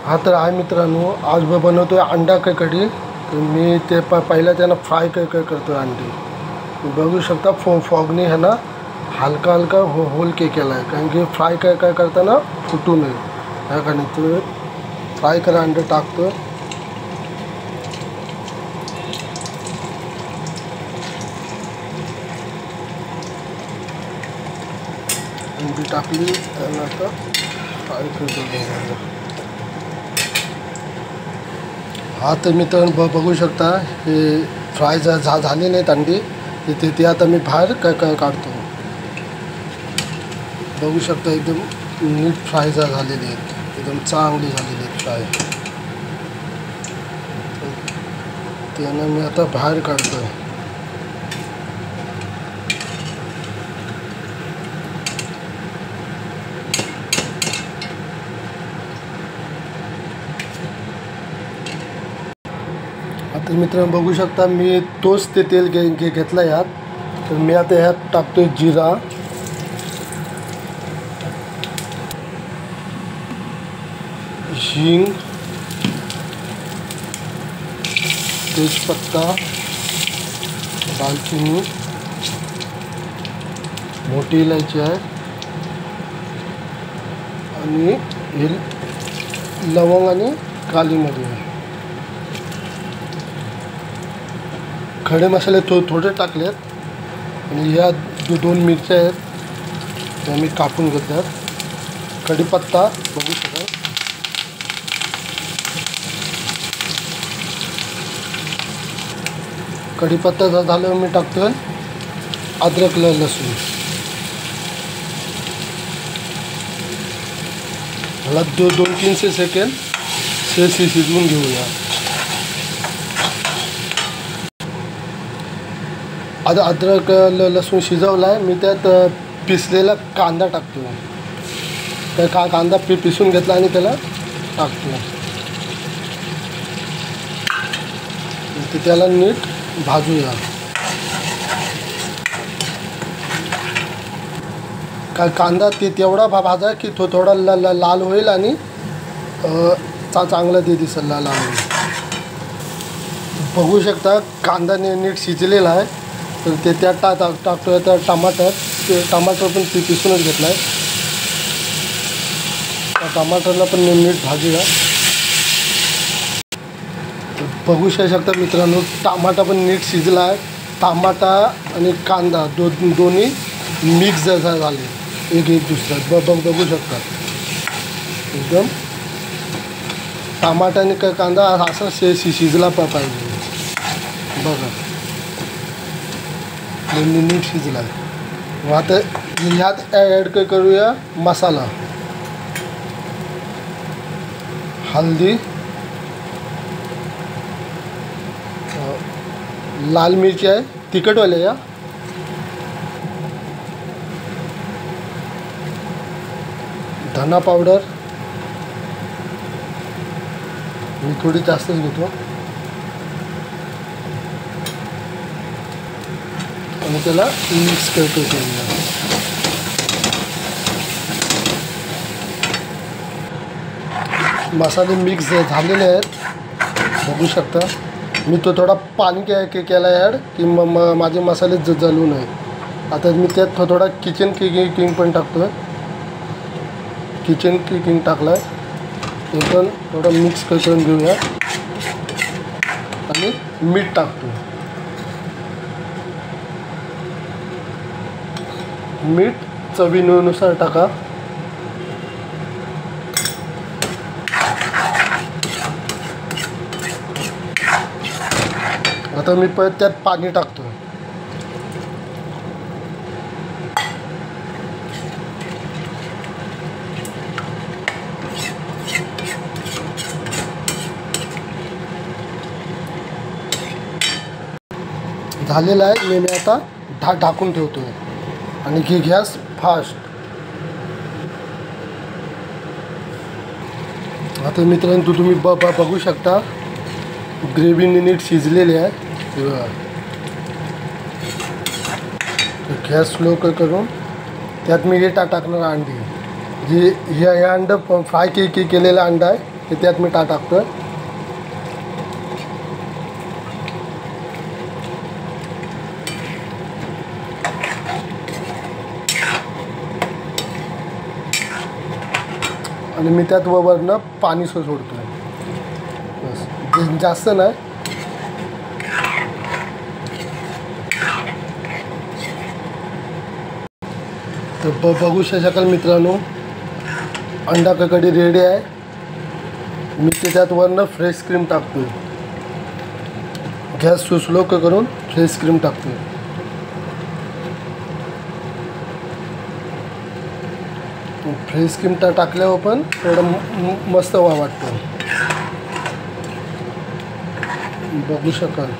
हा तर आहे मित्रांनो, आज बनवतोय अंडा कढी। तर मी ते पहिला त्यांना फ्राय करतो अंडी। बघू शकता फॉगनी है ना हलका हलका होल केला आहे, कारण की फ्राय करताना फुटू नये या कारण तो फ्राय करा अंडे टाकतो। अंडी टाकली आणि आता फ्राय करतो। हा तर मित्रांनो बघू शकता हे फ्राय झालेले आहेत अंडी। ते आता मी बाहेर काढतो। बघू शकता एकदम नीट फ्राय झालेले आहेत, एकदम चांगली झालेली आहेत फ्राय। त्यांना मी आता बाहेर काढतो। आता मित्रांनो बघू शकता मी तोच ते तेल घेतलं यात। तर मी आता ह्यात टाकतोय जिरा, हिंग, तेजपत्ता, दालचिनी, मोठी इलायची आहे आणि हे लवंग आणि काली मिरी आहे। खडे मसाले थोडे टाकलेत आणि ह्या दोन मिरच्या आहेत त्या मी कापून घेतल्यात। कढीपत्ता बघू शकता, कढीपत्ता झाल्यावर मी टाकतोय अद्रक लसूण। मला 2-3 सेकंद शिजवून घेऊया। आता अद्रक लसूण शिजवला आहे, मी त्यात पिसलेला कांदा टाकतो। त्या कांदा पिसून घेतला आणि त्याला टाकतो। त्याला नीट भाजूया। कांदा तेवढा भाजा की थोडा लाल होईल आणि चांगला दिसेल लाल होईल। बघू शकता कांदा नीट शिजलेला आहे। तर ते त्यात टाकतोय तर टमाटर पण पिसूनच घेतला आहे। त्या टमाटरला पण नीट भाजूया। बघू शकता मित्रांनो टमाटा पण नीट शिजला आहे। टमाटा आणि कांदा दोन्ही मिक्स झाले एक दुसऱ्यात। बघू शकता एकदम टमाटा आणि कांदा असा शिजला पाहिजे। बघा नीट शिजला आहे। आता ह्यात ॲड करूया मसाला, हल्दी, लाल मिरची आहे तिखटवाले या, धना पावडर मी थोडी जास्तच घेतो आणि त्याला मिक्स करतो। मसाले मिक्स झालेले आहेत। बघू शकता मी थोडा पाणी केला ॲड की माझे मसाले जळू नये। आता मी त्यात थोडा किचन किंग पण टाकतो। किचन किंग टाकला आहे, ते पण थोडं मिक्स करून घेऊया आणि मीठ टाकतो। मीठ चवीनुसार टाका। आता मी त्यात पाणी टाकतो। झालेला आहे। मी आता ढाकून ठेवतोय आणि गॅस फास्ट। आता मित्रांनो तुम्ही बघू शकता ग्रेव्ही नीट शिजलेली आहे। गॅस स्लो करून त्यात मी हे टाकणार अंडी। जे हे अंड फ्राय केलेला अंडा आहे हे त्यात मी टाकतो. आणि मी त्यात वरनं पाणी सोडतो. बस, जास्त नाही. तर बघू शकाल मित्रांनो, अंडा कढी रेडी आहे. मी त्यात वरनं फ्रेश क्रीम टाकतो. गॅस स्लो करून फ्रेश क्रीम टाकतो. फ्रेश क्रीम टाकल्यावर पण थोडं मस्त वाटतं. बघू शकाल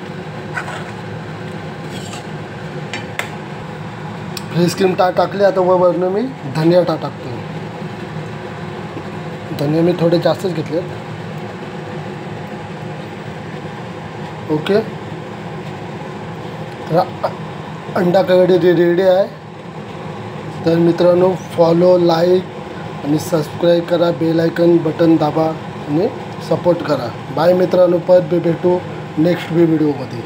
फ्रेश क्रीम टाकले. आता वरनं मी धनिया टाकतो. धनिया मी थोडे जास्तच घेतले. ओके, तर अंडा कढी रेडी आहे. तर मित्रांनो, फॉलो, लाईक आणि सबस्क्राईब करा. बेल आयकन बटन दाबा आणि सपोर्ट करा. बाय मित्रांनो, परत भेटू नेक्स्ट व्हिडिओमध्ये.